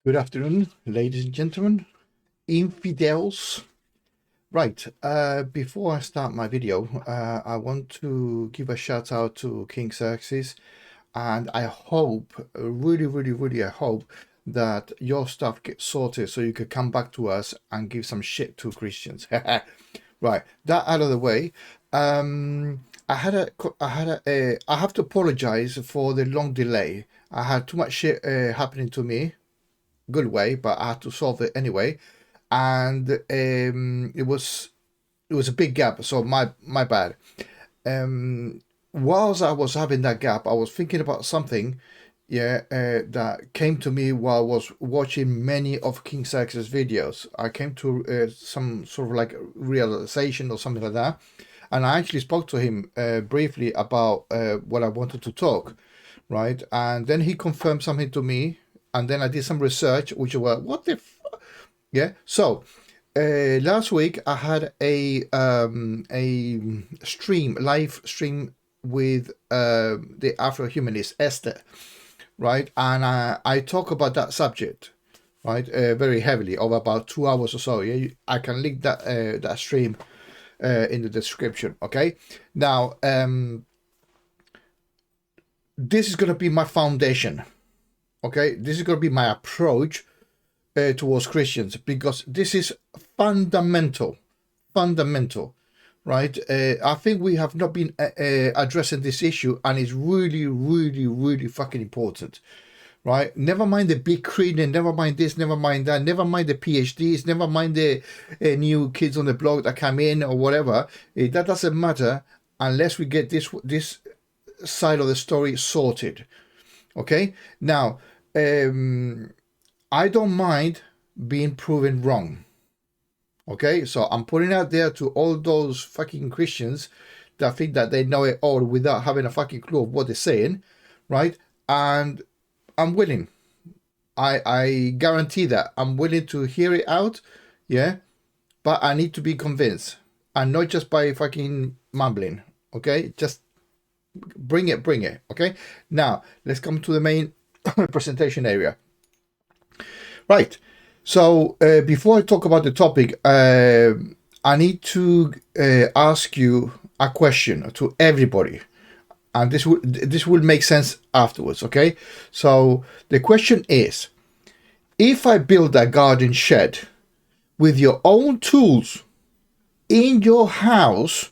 Good afternoon, ladies and gentlemen, infidels. Right, before I start my video, I want to give a shout out to King Xerxes, and I hope, really, I hope that your stuff gets sorted so you could come back to us and give some shit to Christians. Right, that out of the way. I have to apologize for the long delay. I had too much shit happening to me. Good way, but I had to solve it anyway, and it was a big gap, so my bad. Whilst I was having that gap, I was thinking about something, that came to me while I was watching many of King Xerxes videos. I came to some sort of like realization or something like that, and I actually spoke to him briefly about what I wanted to talk, right? And then he confirmed something to me. And then I did some research, which were, what the fuck? Yeah. So last week I had a live stream with the Afro-humanist Esther, right? And I talk about that subject, right, very heavily, over about 2 hours or so. Yeah, I can link that stream in the description. Okay. Now this is gonna be my foundation. Okay, this is going to be my approach towards Christians, because this is fundamental, right? I think we have not been addressing this issue, and it's really fucking important, right? Never mind the big creed, and never mind this, never mind that, never mind the PhDs, never mind the new kids on the blog that come in or whatever. That doesn't matter unless we get this side of the story sorted. Okay, now I don't mind being proven wrong. Okay, so I'm putting out there to all those fucking Christians that think that they know it all without having a fucking clue of what they're saying, right? And I'm willing. I guarantee that I'm willing to hear it out, yeah. But I need to be convinced, and not just by fucking mumbling. Okay, just bring it. Okay, now let's come to the main presentation area. Right, so before I talk about the topic, I need to ask you a question to everybody, and this will make sense afterwards. Okay, so the question is, if I build a garden shed with your own tools in your house,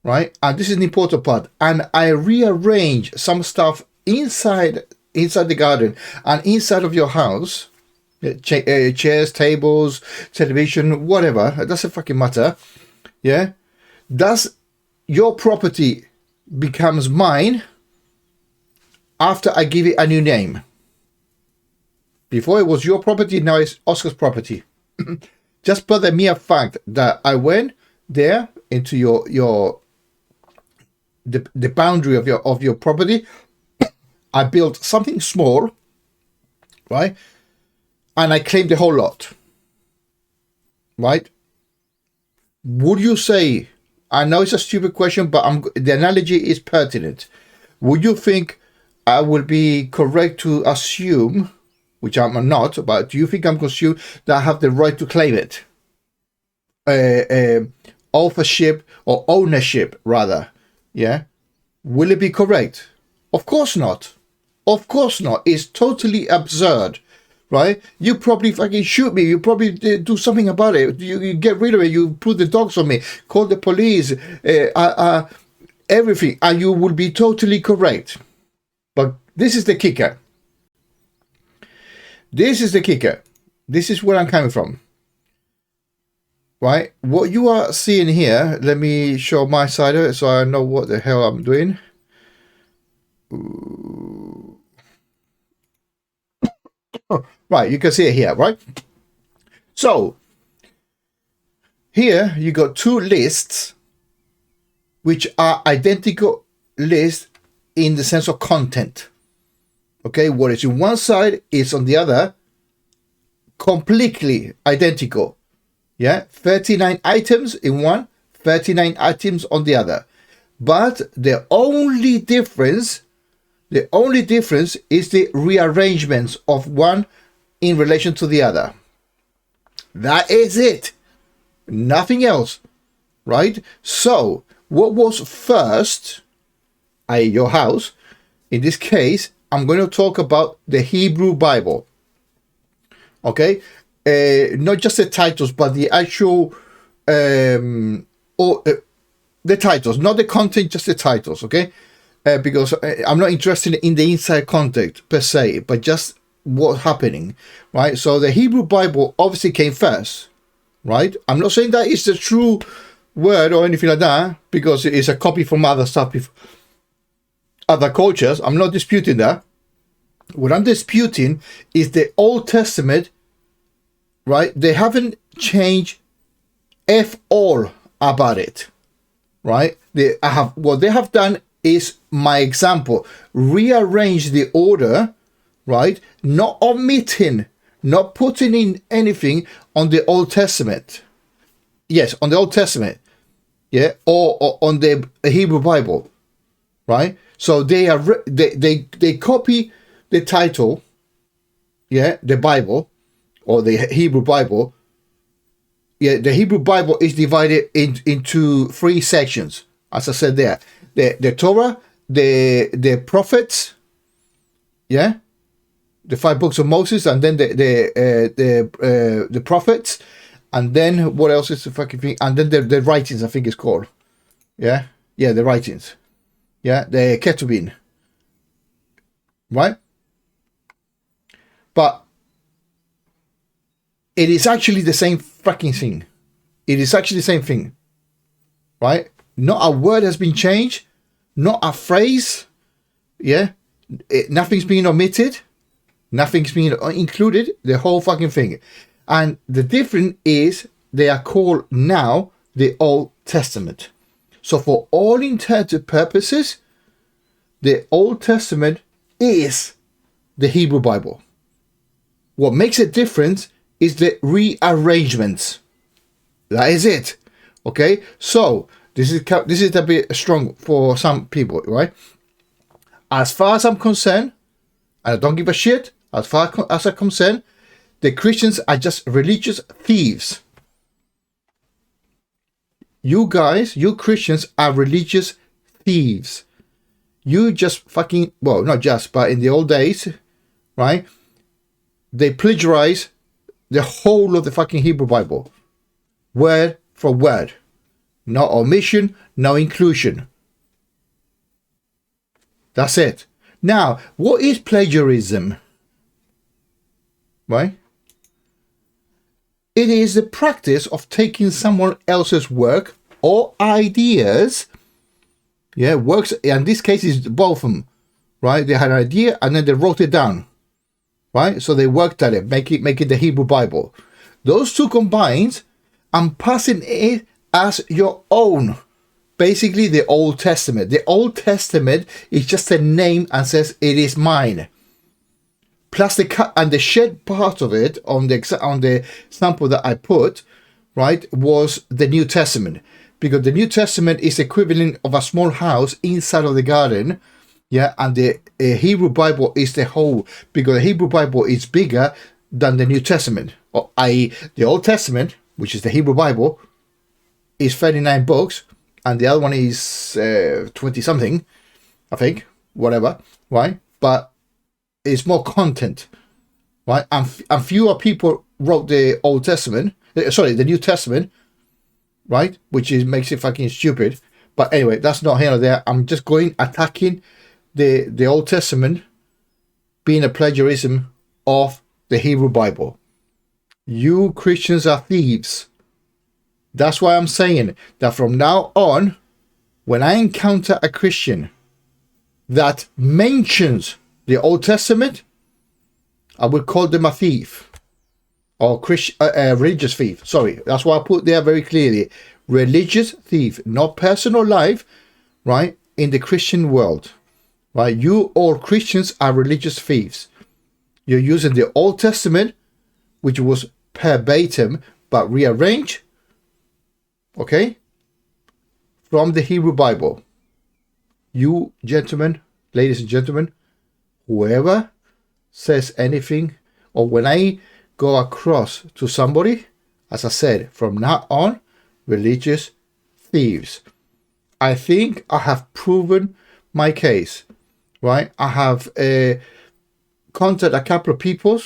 right, and this is an important part, and I rearrange some stuff inside the garden and inside of your house, chairs, tables, television, whatever, it doesn't fucking matter, yeah, does your property becomes mine after I give it a new name? Before it was your property, now it's Oscar's property. Just by the mere fact that I went there into the boundary of your property, I built something small, right, and I claimed the whole lot, right? Would you say, I know it's a stupid question, but the analogy is pertinent, would you think I will be correct to assume, which I'm not, but do you think I'm going to assume that I have the right to claim it? Authorship or ownership, rather, yeah? Will it be correct? Of course not. Of course not. It's totally absurd, right? You probably fucking shoot me. You probably do something about it. You get rid of it. You put the dogs on me. Call the police. Everything. And you will be totally correct. But this is the kicker. This is the kicker. This is where I'm coming from. Right? What you are seeing here, let me show my side of it so I know what the hell I'm doing. Right, you can see it here, right? So here you got two lists which are identical lists in the sense of content. Okay, what is in one side is on the other, completely identical. Yeah, 39 items in one, 39 items on the other. But the only difference is the rearrangements of one in relation to the other. That is it. Nothing else. Right? So, what was first, i.e. your house, in this case, I'm going to talk about the Hebrew Bible. Okay? Not just the titles, but the actual, the titles, not the content, just the titles, okay? Because I'm not interested in the inside content per se, but just what's happening, right? So the Hebrew Bible obviously came first, right? I'm not saying that it's the true word or anything like that, because it's a copy from other stuff, other cultures. I'm not disputing that. What I'm disputing is the Old Testament, right? They haven't changed F all about it, right? What they have done is, my example, rearrange the order, right? Not omitting, not putting in anything on the Old Testament. Yes, on the Old Testament, yeah, or on the Hebrew Bible, right? So they copy the title, yeah, the Bible, or the Hebrew Bible. Yeah, the Hebrew Bible is divided into 3 sections, as I said there. The Torah, the prophets, yeah, the 5 books of Moses, and then the prophets, and then what else is the fucking thing? And then the writings, I think it's called. Yeah, the writings. Yeah, the Ketubim. Right? But it is actually the same fucking thing. It is actually the same thing. Right? Not a word has been changed. Not a phrase. Yeah? Nothing's been omitted. Nothing's been included. The whole fucking thing. And the difference is they are called now the Old Testament. So for all intended purposes, the Old Testament is the Hebrew Bible. What makes it different is the rearrangements. That is it. Okay? So, this is a bit strong for some people, right? As far as I'm concerned, and I don't give a shit, as far as I'm concerned, the Christians are just religious thieves. You guys, you Christians are religious thieves. You just fucking, well, not just, but in the old days, right? They plagiarize the whole of the fucking Hebrew Bible. Word for word. No omission, no inclusion. That's it. Now, what is plagiarism? Right? It is the practice of taking someone else's work or ideas. Yeah, works. In this case, is both of them. Right? They had an idea and then they wrote it down. Right? So they worked at it, make it the Hebrew Bible. Those two combined and passing it as your own. Basically, the Old Testament. The Old Testament is just a name and says it is mine. Plus the cut and the shed part of it on the sample that I put, right, was the New Testament, because the New Testament is equivalent of a small house inside of the garden, yeah, and the Hebrew Bible is the whole, because the Hebrew Bible is bigger than the New Testament, or i.e. the Old Testament, which is the Hebrew Bible, is 39 books, and the other one is 20 something, I think, whatever, right? But it's more content, right? And fewer people wrote the Old Testament, the New Testament, right? Which makes it fucking stupid. But anyway, that's not here or there. I'm just attacking the Old Testament being a plagiarism of the Hebrew Bible. You Christians are thieves. That's why I'm saying that from now on, when I encounter a Christian that mentions the Old Testament, I would call them a thief, or religious thief. Sorry, that's why I put there very clearly, religious thief, not personal life, right? In the Christian world, right? You all Christians are religious thieves. You're using the Old Testament, which was verbatim but rearranged, okay, from the Hebrew Bible. You gentlemen, ladies and gentlemen, whoever says anything or when I go across to somebody, as I said, from now on, religious thieves. I think I have proven my case, right? I have contacted a couple of people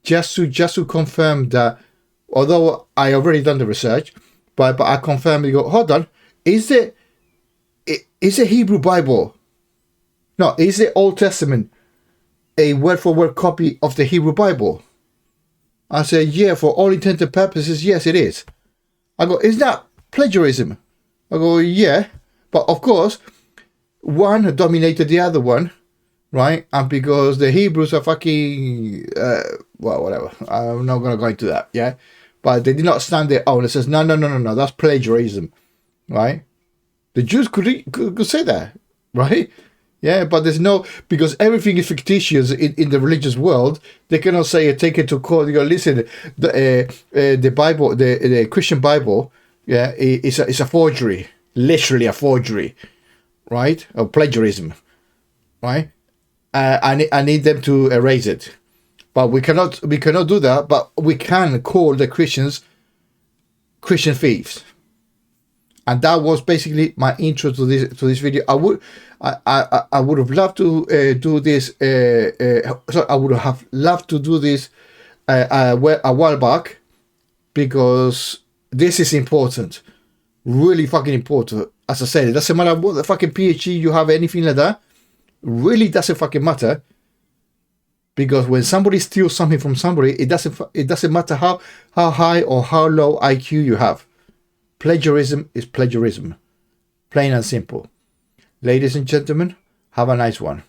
just to confirm that, although I already done the research, but I confirm. You go, hold on, is it Hebrew Bible? No, is the Old Testament a word for word copy of the Hebrew Bible? I say, yeah, for all intents and purposes, yes, it is. I go, is that plagiarism? I go, yeah, but of course, one dominated the other one, right? And because the Hebrews are fucking, well, whatever. I'm not going to go into that, yeah? But they did not stand their own. It says, no, that's plagiarism, right? The Jews could say that, right? Yeah, but there's no, because everything is fictitious in the religious world. They cannot say, take it to court. You go, listen, the Bible, the Christian Bible, yeah, it's a forgery, literally a forgery, right? Or plagiarism, right? I need them to erase it, but we cannot do that. But we can call the Christians Christian thieves, and that was basically my intro to this video. I would have loved to do this. So I would have loved to do this a while back, because this is important, really fucking important. As I said, it doesn't matter what the fucking PhD you have, anything like that. Really doesn't fucking matter, because when somebody steals something from somebody, it doesn't matter how high or how low IQ you have. Plagiarism is plagiarism, plain and simple. Ladies and gentlemen, have a nice one.